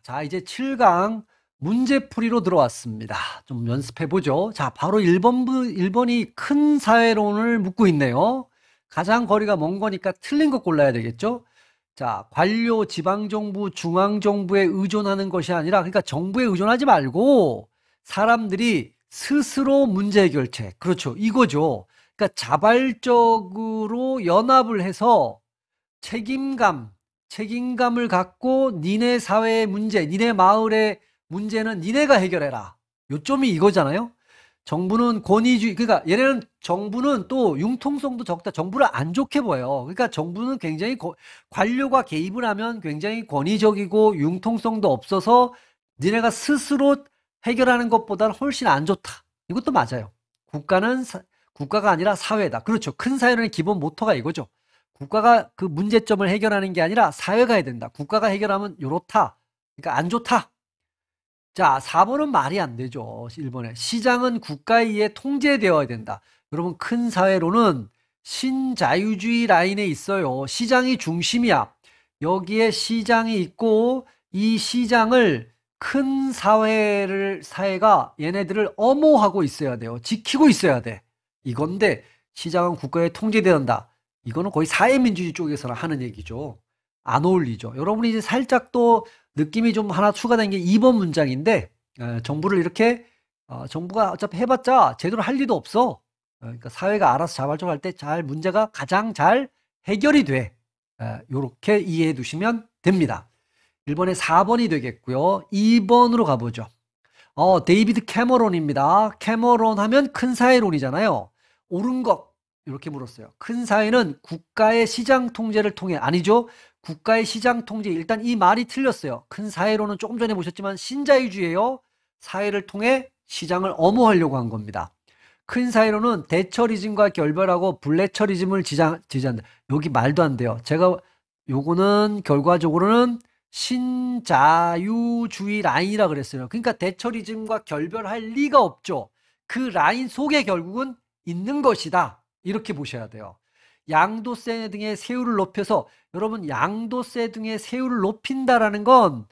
자, 이제 7강 문제풀이로 들어왔습니다. 좀 연습해보죠. 자, 바로 1번이 큰 사회론을 묻고 있네요. 가장 거리가 먼 거니까 틀린 거 골라야 되겠죠? 자, 관료, 지방정부, 중앙정부에 의존하는 것이 아니라, 그러니까 정부에 의존하지 말고 사람들이 스스로 문제 해결책. 그렇죠. 이거죠. 그러니까 자발적으로 연합을 해서 책임감을 갖고 니네 사회의 문제, 니네 마을의 문제는 니네가 해결해라. 요점이 이거잖아요. 정부는 권위주의, 그러니까 얘네는 정부는 또 융통성도 적다. 정부를 안 좋게 보여요. 그러니까 정부는 굉장히 관료가 개입을 하면 굉장히 권위적이고 융통성도 없어서 니네가 스스로 해결하는 것보다는 훨씬 안 좋다. 이것도 맞아요. 국가가 아니라 사회다. 그렇죠. 큰 사회론의 기본 모토가 이거죠. 국가가 그 문제점을 해결하는 게 아니라 사회가 해야 된다. 국가가 해결하면 요렇다. 그러니까 안 좋다. 자, 4번은 말이 안 되죠. 1번에. 시장은 국가에 의해 통제되어야 된다. 여러분, 큰 사회로는 신자유주의 라인에 있어요. 시장이 중심이야. 여기에 시장이 있고 이 시장을 큰 사회가 얘네들을 엄호하고 있어야 돼요. 지키고 있어야 돼. 이건데 시장은 국가에 통제된다. 이거는 거의 사회민주주의 쪽에서는 하는 얘기죠. 안 어울리죠. 여러분이 이제 살짝 또 느낌이 좀 하나 추가된 게 2번 문장인데, 정부를 이렇게, 정부가 어차피 해봤자 제대로 할 리도 없어. 그러니까 사회가 알아서 자발적으로 할 때 문제가 가장 잘 해결이 돼. 요렇게 이해해 두시면 됩니다. 1번에 4번이 되겠고요. 2번으로 가보죠. 데이비드 캐머론입니다. 캐머론 하면 큰 사회론이잖아요. 옳은 것. 이렇게 물었어요. 큰 사회는 국가의 시장 통제를 통해, 아니죠. 국가의 시장 통제, 일단 이 말이 틀렸어요. 큰 사회론은 조금 전에 보셨지만 신자유주의예요. 사회를 통해 시장을 엄호하려고 한 겁니다. 큰 사회론은 대처리즘과 결별하고 블레처리즘을 지지한다. 여기 말도 안 돼요. 요거는 결과적으로는 신자유주의 라인이라 그랬어요. 그러니까 대처리즘과 결별할 리가 없죠. 그 라인 속에 결국은 있는 것이다. 이렇게 보셔야 돼요. 양도세 등의 세율을 높여서, 여러분, 양도세 등의 세율을 높인다라는 건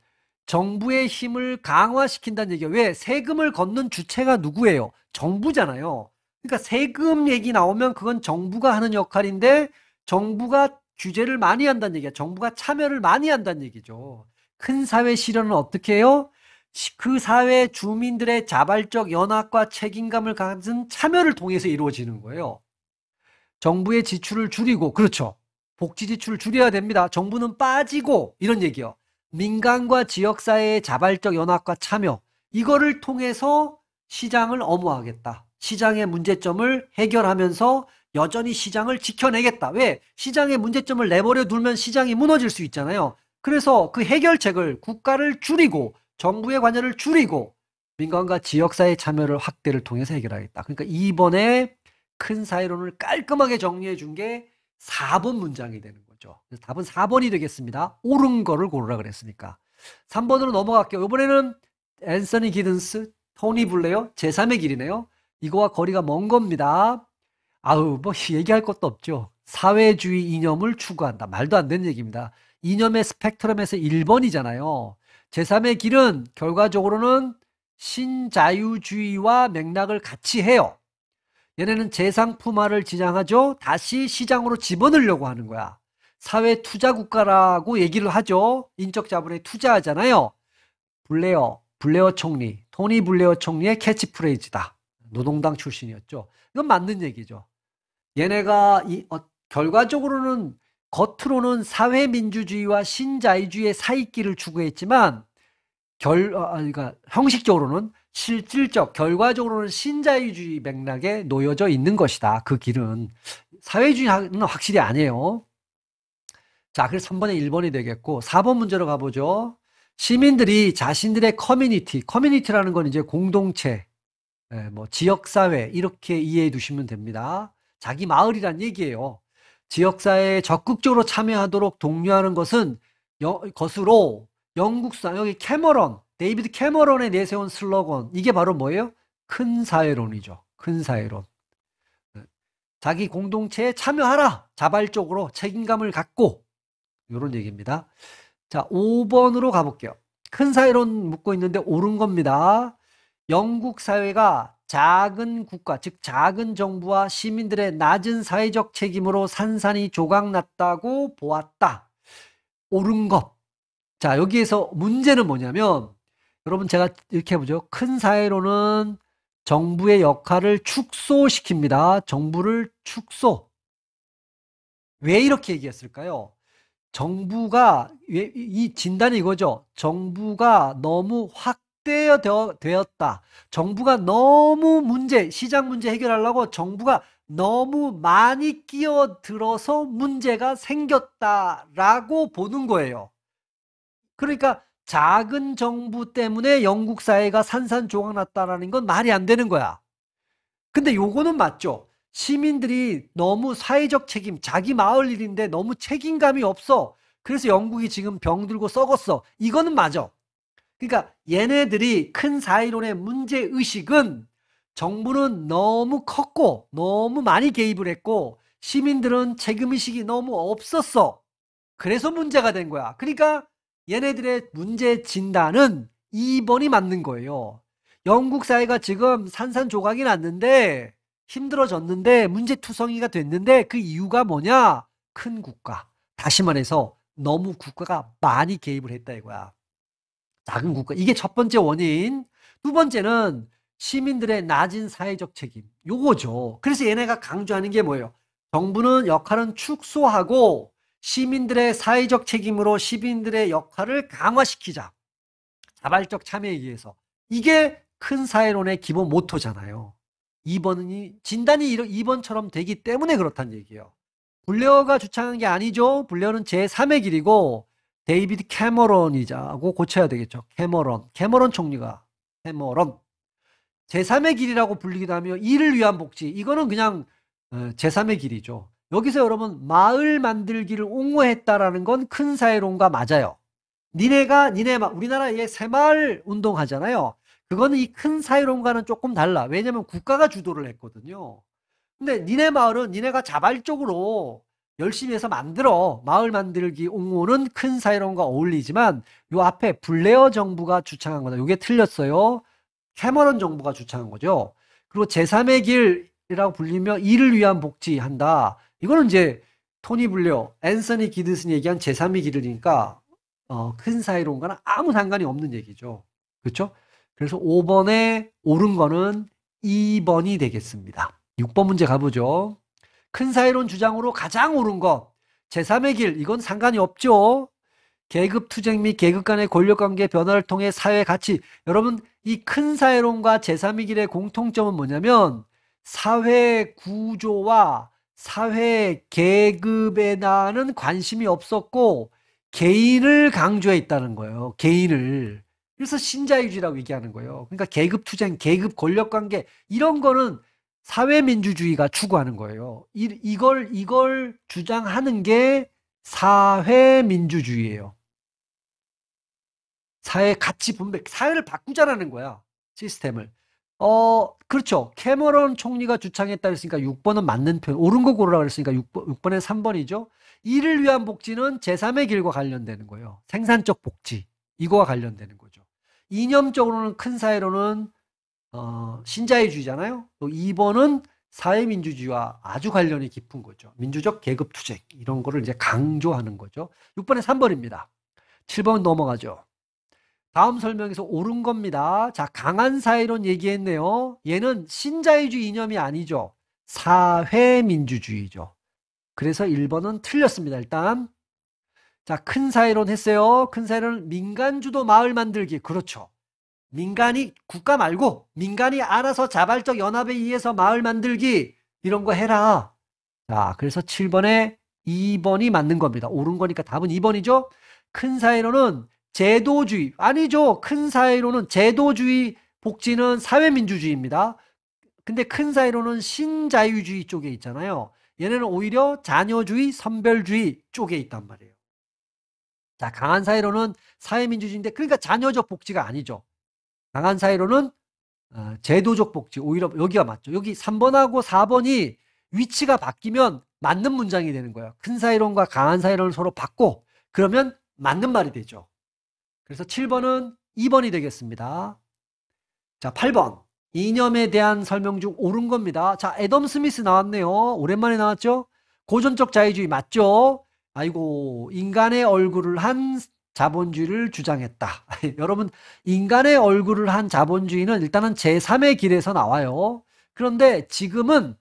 정부의 힘을 강화시킨다는 얘기예요. 왜? 세금을 걷는 주체가 누구예요? 정부잖아요. 그러니까 세금 얘기 나오면 그건 정부가 하는 역할인데 정부가 규제를 많이 한다는 얘기야. 정부가 참여를 많이 한다는 얘기죠. 큰 사회 실현은 어떻게 해요? 그 사회 주민들의 자발적 연합과 책임감을 가진 참여를 통해서 이루어지는 거예요. 정부의 지출을 줄이고, 그렇죠. 복지 지출을 줄여야 됩니다. 정부는 빠지고, 이런 얘기요. 민간과 지역사회의 자발적 연합과 참여, 이거를 통해서 시장을 엄호하겠다. 시장의 문제점을 해결하면서 여전히 시장을 지켜내겠다. 왜? 시장의 문제점을 내버려 두면 시장이 무너질 수 있잖아요. 그래서 그 해결책을 국가를 줄이고 정부의 관여를 줄이고 민간과 지역사회 참여를 확대를 통해서 해결하겠다. 그러니까 이번에 큰 사회론을 깔끔하게 정리해 준 게 4번 문장이 되는 거죠. 그래서 답은 4번이 되겠습니다. 옳은 거를 고르라 그랬으니까. 3번으로 넘어갈게요. 이번에는 앤서니 기든스, 토니 블레어, 제3의 길이네요. 이거와 거리가 먼 겁니다. 아우, 뭐 얘기할 것도 없죠. 사회주의 이념을 추구한다. 말도 안 되는 얘기입니다. 이념의 스펙트럼에서 1번이잖아요. 제3의 길은 결과적으로는 신자유주의와 맥락을 같이 해요. 얘네는 재상품화를 지향하죠. 다시 시장으로 집어넣으려고 하는 거야. 사회 투자 국가라고 얘기를 하죠. 인적 자본에 투자하잖아요. 블레어 총리, 토니 블레어 총리의 캐치프레이즈다. 노동당 출신이었죠. 이건 맞는 얘기죠. 얘네가 결과적으로는 겉으로는 사회민주주의와 신자유주의의 사이길을 추구했지만 그러니까 형식적으로는 실질적 결과적으로는 신자유주의 맥락에 놓여져 있는 것이다. 그 길은 사회주의는 확실히 아니에요. 자, 그래서 3번에 1번이 되겠고 4번 문제로 가보죠. 시민들이 자신들의 커뮤니티라는 건 이제 공동체, 뭐 지역사회 이렇게 이해해 두시면 됩니다. 자기 마을이란 얘기예요. 지역사회에 적극적으로 참여하도록 독려하는 것으로 영국 수상, 여기 데이비드 캐머런에 내세운 슬로건, 이게 바로 뭐예요? 큰 사회론이죠. 큰 사회론. 자기 공동체에 참여하라. 자발적으로 책임감을 갖고. 이런 얘기입니다. 자, 5번으로 가볼게요. 큰 사회론 묻고 있는데 옳은 겁니다. 영국 사회가 작은 국가, 즉 작은 정부와 시민들의 낮은 사회적 책임으로 산산이 조각났다고 보았다. 옳은 것. 자, 여기에서 문제는 뭐냐면 여러분 제가 이렇게 해보죠. 큰 사회론은 정부의 역할을 축소시킵니다. 정부를 축소. 왜 이렇게 얘기했을까요? 정부가 이 진단이 이거죠. 정부가 너무 확대되었다. 정부가 너무 시장 문제 해결하려고 정부가 너무 많이 끼어들어서 문제가 생겼다라고 보는 거예요. 그러니까 작은 정부 때문에 영국 사회가 산산조각났다라는 건 말이 안 되는 거야. 근데 요거는 맞죠. 시민들이 너무 사회적 책임, 자기 마을 일인데 너무 책임감이 없어. 그래서 영국이 지금 병들고 썩었어. 이거는 맞아. 그러니까 얘네들이 큰 사회론의 문제의식은 정부는 너무 컸고 너무 많이 개입을 했고 시민들은 책임의식이 너무 없었어. 그래서 문제가 된 거야. 그러니까 얘네들의 문제 진단은 2번이 맞는 거예요. 영국 사회가 지금 산산조각이 났는데 힘들어졌는데 문제투성이가 됐는데 그 이유가 뭐냐? 큰 국가. 다시 말해서 너무 국가가 많이 개입을 했다 이거야. 작은 국가. 이게 첫 번째 원인. 두 번째는 시민들의 낮은 사회적 책임. 요거죠. 그래서 얘네가 강조하는 게 뭐예요? 정부는 역할은 축소하고 시민들의 사회적 책임으로 시민들의 역할을 강화시키자. 자발적 참여에 의해서. 이게 큰 사회론의 기본 모토잖아요. 2번이 진단이 2번처럼 되기 때문에 그렇다는 얘기예요. 블레어가 주창한 게 아니죠. 블레어는 제3의 길이고 데이비드 캐머런이자고 고쳐야 되겠죠. 캐머런 총리가 캐머런. 제3의 길이라고 불리기도 하며 이를 위한 복지. 이거는 그냥 제3의 길이죠. 여기서 여러분 마을 만들기를 옹호했다라는 건 큰 사회론과 맞아요. 우리나라에 새마을 운동 하잖아요. 그거는 이 큰 사회론과는 조금 달라. 왜냐면 국가가 주도를 했거든요. 근데 니네 마을은 니네가 자발적으로 열심히 해서 만들어. 마을 만들기 옹호는 큰 사회론과 어울리지만 요 앞에 블레어 정부가 주창한 거다. 요게 틀렸어요. 캐머런 정부가 주창한 거죠. 그리고 제3의 길이라고 불리며 이를 위한 복지한다. 이거는 이제 토니 블레어, 앤서니 기드슨이 얘기한 제3의 길이니까 큰 사회론과는 아무 상관이 없는 얘기죠. 그렇죠? 그래서 5번에 옳은 거는 2번이 되겠습니다. 6번 문제 가보죠. 큰 사회론 주장으로 가장 옳은 것. 제3의 길, 이건 상관이 없죠. 계급 투쟁 및 계급 간의 권력관계 변화를 통해 사회 가치. 여러분, 이 큰 사회론과 제3의 길의 공통점은 뭐냐면 사회 구조와 사회 계급에 나는 관심이 없었고 개인을 강조했다는 거예요. 개인을. 그래서 신자유주의라고 얘기하는 거예요. 그러니까 계급 투쟁, 계급 권력 관계 이런 거는 사회민주주의가 추구하는 거예요. 이걸 주장하는 게 사회민주주의예요. 사회 가치 분배, 사회를 바꾸자라는 거야. 시스템을. 그렇죠. 캐머런 총리가 주창했다 그랬으니까 6번은 맞는 편. 옳은 거 고르라 그랬으니까 6번에 3번이죠. 이를 위한 복지는 제3의 길과 관련되는 거예요. 생산적 복지. 이거와 관련되는 거죠. 이념적으로는 큰 사회로는 신자유주의잖아요. 또 2번은 사회민주주의와 아주 관련이 깊은 거죠. 민주적 계급투쟁 이런 거를 이제 강조하는 거죠. 6번에 3번입니다. 7번 넘어가죠. 다음 설명에서 옳은 겁니다. 자, 강한 사회론 얘기했네요. 얘는 신자유주의 이념이 아니죠. 사회민주주의죠. 그래서 1번은 틀렸습니다. 일단 자, 큰 사회론 했어요. 큰 사회론은 민간주도 마을 만들기. 그렇죠. 민간이 국가 말고 민간이 알아서 자발적 연합에 의해서 마을 만들기 이런 거 해라. 자, 그래서 7번에 2번이 맞는 겁니다. 옳은 거니까 답은 2번이죠. 큰 사회론은 제도주의 아니죠. 큰 사회론은 제도주의 복지는 사회민주주의입니다. 근데 큰 사회론은 신자유주의 쪽에 있잖아요. 얘네는 오히려 자녀주의, 선별주의 쪽에 있단 말이에요. 자, 강한 사회론은 사회민주주의인데 그러니까 자녀적 복지가 아니죠. 강한 사회론은 제도적 복지. 오히려 여기가 맞죠. 여기 3번하고 4번이 위치가 바뀌면 맞는 문장이 되는 거예요. 큰 사회론과 강한 사회론을 서로 바꿔. 그러면 맞는 말이 되죠. 그래서 7번은 2번이 되겠습니다. 자, 8번. 이념에 대한 설명 중 옳은 겁니다. 자, 애덤 스미스 나왔네요. 오랜만에 나왔죠? 고전적 자유주의 맞죠? 아이고, 인간의 얼굴을 한 자본주의를 주장했다. 여러분, 인간의 얼굴을 한 자본주의는 일단은 제3의 길에서 나와요. 그런데 지금은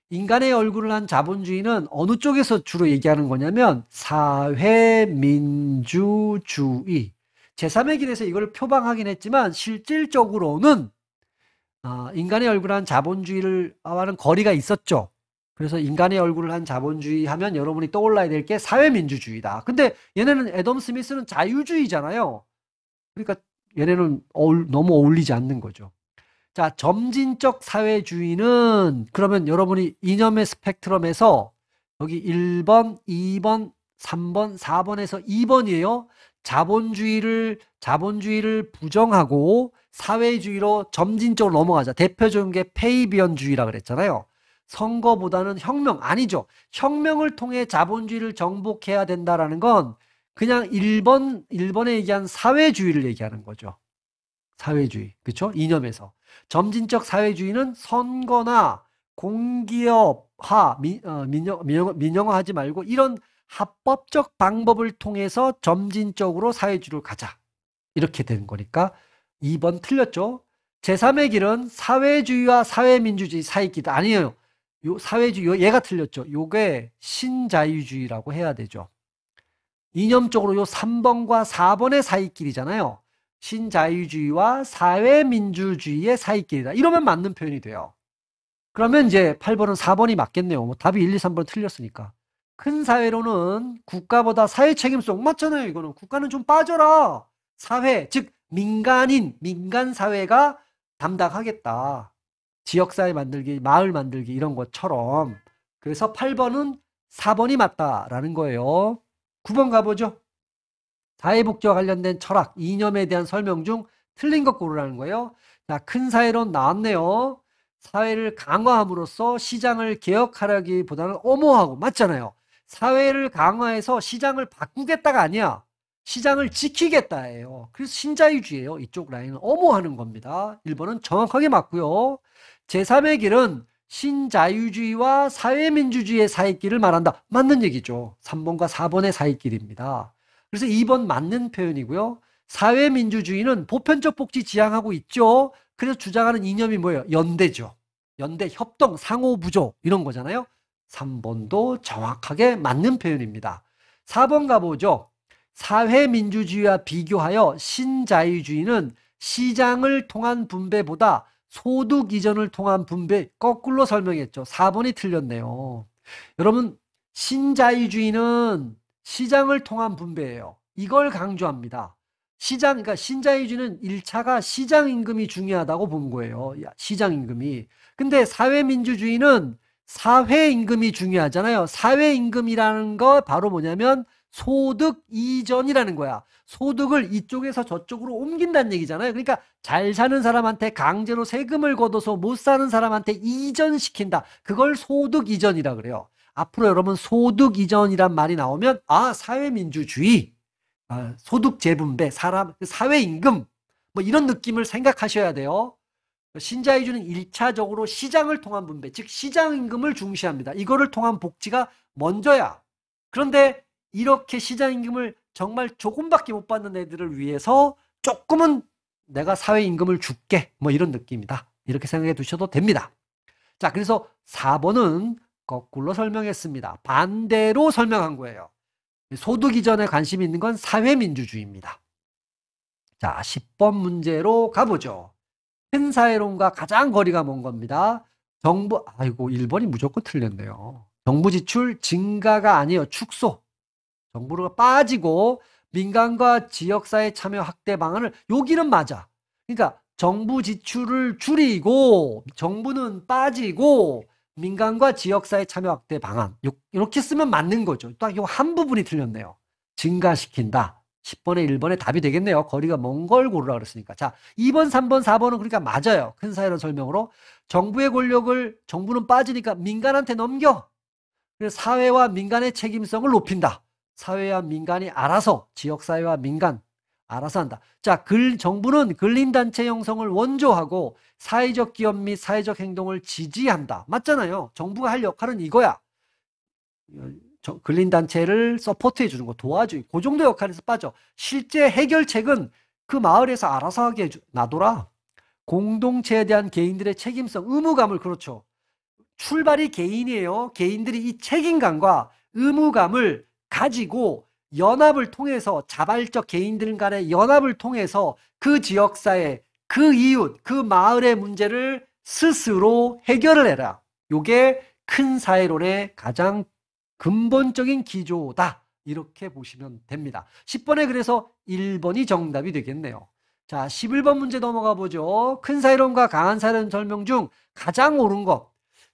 인간의 얼굴을 한 자본주의는 어느 쪽에서 주로 얘기하는 거냐면 사회민주주의. 제3의 길에서 이걸 표방하긴 했지만 실질적으로는 인간의 얼굴을 한 자본주의와는 거리가 있었죠. 그래서 인간의 얼굴을 한 자본주의 하면 여러분이 떠올라야 될 게 사회민주주의다. 근데 얘네는 애덤 스미스는 자유주의잖아요. 그러니까 얘네는 너무 어울리지 않는 거죠. 자, 점진적 사회주의는 그러면 여러분이 이념의 스펙트럼에서 여기 1번, 2번, 3번, 4번에서 2번이에요. 자본주의를 부정하고 사회주의로 점진적으로 넘어가자. 대표적인 게 페이비언주의라 그랬잖아요. 선거보다는 혁명 아니죠. 혁명을 통해 자본주의를 정복해야 된다라는 건 그냥 1번에 얘기한 사회주의를 얘기하는 거죠. 사회주의. 그렇죠? 이념에서. 점진적 사회주의는 선거나 공기업화, 민영화하지 말고 이런 합법적 방법을 통해서 점진적으로 사회주의로 가자. 이렇게 되는 거니까 2번 틀렸죠? 제3의 길은 사회주의와 사회민주주의 사이 길 아니에요. 요 사회주의 얘가 틀렸죠. 요게 신자유주의라고 해야 되죠. 이념적으로 요 3번과 4번의 사이길이잖아요. 신자유주의와 사회민주주의의 사이길이다. 이러면 맞는 표현이 돼요. 그러면 이제 8번은 4번이 맞겠네요. 뭐 답이 1, 2, 3번 틀렸으니까. 큰 사회로는 국가보다 사회 책임성 맞잖아요. 이거는 국가는 좀 빠져라. 사회, 즉 민간 사회가 담당하겠다. 지역사회 만들기, 마을 만들기 이런 것처럼. 그래서 8번은 4번이 맞다라는 거예요. 9번 가보죠. 사회복지와 관련된 철학, 이념에 대한 설명 중 틀린 것 고르라는 거예요. 자, 큰 사회론 나왔네요. 사회를 강화함으로써 시장을 개혁하려기보다는 엄호하고 맞잖아요. 사회를 강화해서 시장을 바꾸겠다가 아니야. 시장을 지키겠다예요. 그래서 신자유주의예요. 이쪽 라인은 엄호하는 겁니다. 1번은 정확하게 맞고요. 제3의 길은 신자유주의와 사회민주주의의 사이길을 말한다. 맞는 얘기죠. 3번과 4번의 사이길입니다. 그래서 2번 맞는 표현이고요. 사회민주주의는 보편적 복지 지향하고 있죠. 그래서 주장하는 이념이 뭐예요? 연대죠. 연대, 협동, 상호부조 이런 거잖아요. 3번도 정확하게 맞는 표현입니다. 4번 가보죠. 사회민주주의와 비교하여 신자유주의는 시장을 통한 분배보다 소득 이전을 통한 분배 거꾸로 설명했죠. 4번이 틀렸네요. 여러분, 신자유주의는 시장을 통한 분배예요. 이걸 강조합니다. 그러니까 신자유주의는 1차가 시장임금이 중요하다고 본 거예요. 시장임금이. 근데 사회민주주의는 사회임금이 중요하잖아요. 사회임금이라는 거 바로 뭐냐면 소득 이전이라는 거야. 소득을 이쪽에서 저쪽으로 옮긴다는 얘기잖아요. 그러니까 잘 사는 사람한테 강제로 세금을 걷어서 못 사는 사람한테 이전시킨다. 그걸 소득 이전이라 그래요. 앞으로 여러분 소득 이전이란 말이 나오면 사회민주주의, 소득 재분배, 사회임금 뭐 이런 느낌을 생각하셔야 돼요. 신자유주의는 1차적으로 시장을 통한 분배, 즉 시장임금을 중시합니다. 이거를 통한 복지가 먼저야. 그런데 이렇게 시장임금을 정말 조금밖에 못 받는 애들을 위해서 조금은 내가 사회임금을 줄게 뭐 이런 느낌이다. 이렇게 생각해 두셔도 됩니다. 자, 그래서 4번은 거꾸로 설명했습니다. 반대로 설명한 거예요. 소득 이전에 관심이 있는 건 사회민주주의입니다. 자, 10번 문제로 가보죠. 큰 사회론과 가장 거리가 먼 겁니다. 1번이 무조건 틀렸네요. 정부 지출 증가가 아니에요. 축소. 정부가 빠지고 민간과 지역사회 참여 확대 방안을 여기는 맞아. 그러니까 정부 지출을 줄이고 정부는 빠지고 민간과 지역사회 참여 확대 방안 이렇게 쓰면 맞는 거죠. 딱 이 한 부분이 틀렸네요. 증가시킨다. 10번에 1번에 답이 되겠네요. 거리가 먼 걸 고르라 그랬으니까. 자, 2번, 3번, 4번은 그러니까 맞아요. 큰 사회론 설명으로. 정부의 권력을 정부는 빠지니까 민간한테 넘겨. 그래서 사회와 민간의 책임성을 높인다. 사회와 민간이 알아서 지역사회와 민간 알아서 한다. 자, 정부는 근린단체 형성을 원조하고 사회적 기업 및 사회적 행동을 지지한다. 맞잖아요. 정부가 할 역할은 이거야. 근린단체를 서포트해 주는 거, 도와주고, 그 정도 역할에서 빠져. 실제 해결책은 그 마을에서 알아서 하게 놔둬라. 공동체에 대한 개인들의 책임성, 의무감을, 그렇죠. 출발이 개인이에요. 개인들이 이 책임감과 의무감을 가지고 연합을 통해서, 자발적 개인들 간의 연합을 통해서 그 지역사회, 그 이웃, 그 마을의 문제를 스스로 해결을 해라. 요게 큰 사회론의 가장 근본적인 기조다. 이렇게 보시면 됩니다. 10번에 그래서 1번이 정답이 되겠네요. 자, 11번 문제 넘어가 보죠. 큰 사회론과 강한 사회론 설명 중 가장 옳은 것.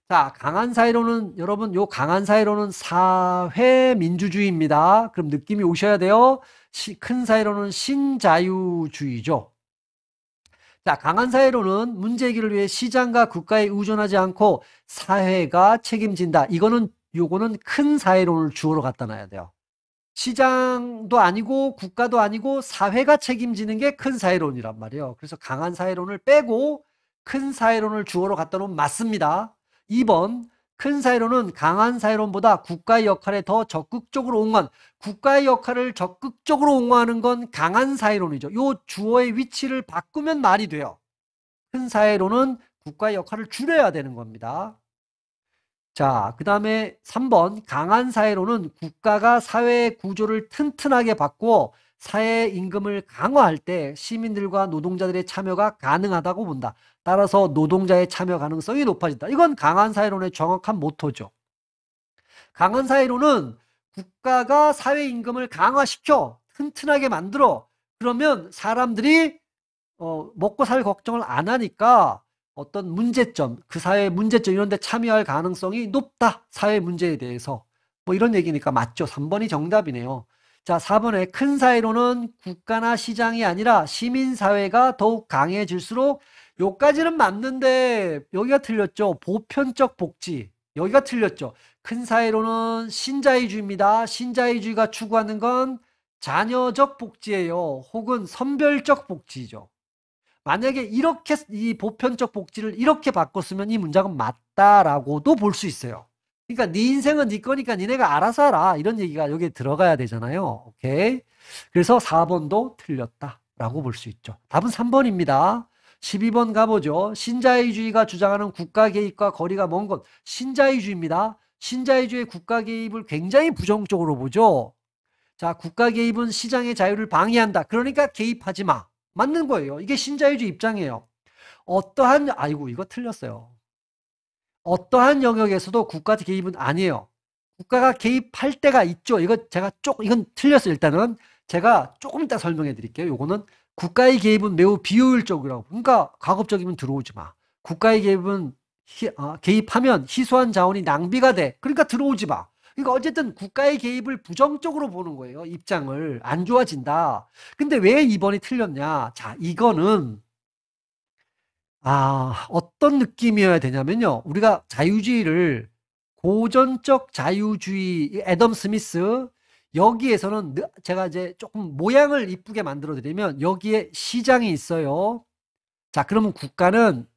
자, 강한 사회론은, 여러분, 요 강한 사회론은 사회민주주의입니다. 그럼 느낌이 오셔야 돼요. 큰 사회론은 신자유주의죠. 자, 강한 사회론은 문제 해결을 위해 시장과 국가에 의존하지 않고 사회가 책임진다. 요거는 큰 사회론을 주어로 갖다 놔야 돼요. 시장도 아니고 국가도 아니고 사회가 책임지는 게 큰 사회론이란 말이에요. 그래서 강한 사회론을 빼고 큰 사회론을 주어로 갖다 놓으면 맞습니다. 2번, 큰 사회론은 강한 사회론보다 국가의 역할에 더 적극적으로 옹호한, 국가의 역할을 적극적으로 옹호하는 건 강한 사회론이죠. 요 주어의 위치를 바꾸면 말이 돼요. 큰 사회론은 국가의 역할을 줄여야 되는 겁니다. 자, 그 다음에 3번, 강한 사회론은 국가가 사회 구조를 튼튼하게 바꾸어 사회 임금을 강화할 때 시민들과 노동자들의 참여가 가능하다고 본다. 따라서 노동자의 참여 가능성이 높아진다. 이건 강한 사회론의 정확한 모토죠. 강한 사회론은 국가가 사회 임금을 강화시켜 튼튼하게 만들어. 그러면 사람들이 먹고 살 걱정을 안 하니까 어떤 문제점, 그 사회의 문제점 이런 데 참여할 가능성이 높다. 사회 문제에 대해서. 뭐 이런 얘기니까 맞죠. 3번이 정답이네요. 자, 4번에 큰 사회론은 국가나 시장이 아니라 시민사회가 더욱 강해질수록, 요까지는 맞는데 여기가 틀렸죠. 보편적 복지. 여기가 틀렸죠. 큰 사회론은 신자유주의입니다. 신자유주의가 추구하는 건 자녀적 복지예요. 혹은 선별적 복지죠. 만약에 이렇게 이 보편적 복지를 이렇게 바꿨으면 이 문장은 맞다라고도 볼 수 있어요. 그러니까 네 인생은 네 거니까 니네가 알아서 하라. 이런 얘기가 여기에 들어가야 되잖아요. 오케이. 그래서 4번도 틀렸다라고 볼 수 있죠. 답은 3번입니다. 12번 가보죠. 신자유주의가 주장하는 국가 개입과 거리가 먼 것. 신자유주의입니다. 신자유주의 국가 개입을 굉장히 부정적으로 보죠. 자, 국가 개입은 시장의 자유를 방해한다. 그러니까 개입하지 마. 맞는 거예요. 이게 신자유주의 입장이에요. 아이고, 이거 틀렸어요. 어떠한 영역에서도 국가 개입은 아니에요. 국가가 개입할 때가 있죠. 이건 틀렸어요. 일단은 제가 조금 이따 설명해 드릴게요. 요거는 국가의 개입은 매우 비효율적이라고. 그러니까 가급적이면 들어오지 마. 국가의 개입은 개입하면 희소한 자원이 낭비가 돼. 그러니까 들어오지 마. 그러니까 어쨌든 국가의 개입을 부정적으로 보는 거예요. 입장을. 안 좋아진다. 근데 왜 2번이 틀렸냐? 자, 이거는 어떤 느낌이어야 되냐면요. 우리가 자유주의를 고전적 자유주의, 애덤 스미스, 여기에서는 제가 이제 조금 모양을 이쁘게 만들어 드리면 여기에 시장이 있어요. 자, 그러면 국가는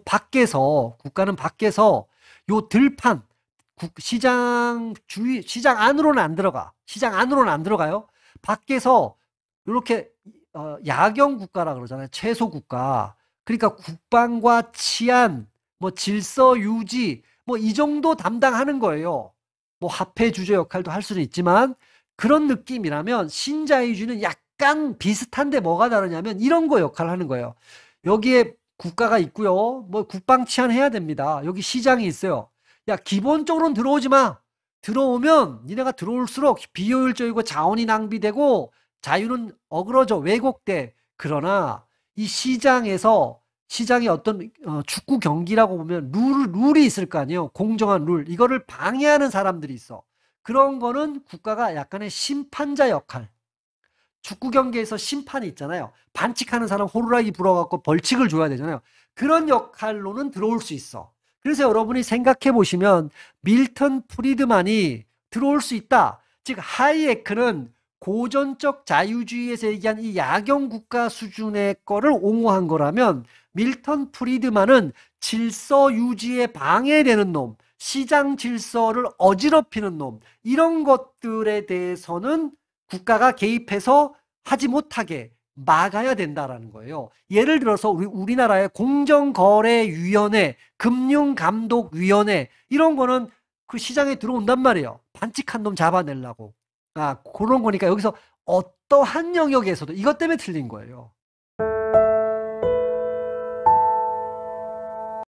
밖에서 요 들판, 시장 안으로는 안 들어가. 시장 안으로는 안 들어가요. 밖에서 이렇게 야경 국가라 그러잖아요. 채소 국가. 그러니까 국방과 치안, 뭐 질서 유지, 뭐 이 정도 담당하는 거예요. 뭐 화폐 주재 역할도 할 수는 있지만 그런 느낌이라면 신자유주의는 약간 비슷한데 뭐가 다르냐면 이런 거 역할을 하는 거예요. 여기에 국가가 있고요. 뭐 국방 치안 해야 됩니다. 여기 시장이 있어요. 야, 기본적으로는 들어오지 마. 들어오면 니네가 들어올수록 비효율적이고 자원이 낭비되고 자유는 어그러져, 왜곡돼. 그러나 이 시장의 어떤 축구 경기라고 보면 룰이 있을 거 아니에요. 공정한 룰. 이거를 방해하는 사람들이 있어. 그런 거는 국가가 약간의 심판자 역할. 축구 경기에서 심판이 있잖아요. 반칙하는 사람 호루라기 불어갖고 벌칙을 줘야 되잖아요. 그런 역할로는 들어올 수 있어. 그래서 여러분이 생각해 보시면 밀턴 프리드만이 들어올 수 있다. 즉 하이에크는 고전적 자유주의에서 얘기한 이 야경 국가 수준의 거를 옹호한 거라면 밀턴 프리드만은 질서 유지에 방해되는 놈, 시장 질서를 어지럽히는 놈, 이런 것들에 대해서는 국가가 개입해서 하지 못하게 막아야 된다라는 거예요. 예를 들어서 우리나라의 공정거래위원회, 금융감독위원회 이런 거는 그 시장에 들어온단 말이에요. 반칙한 놈 잡아내려고. 그런 거니까 여기서 어떠한 영역에서도 이것 때문에 틀린 거예요.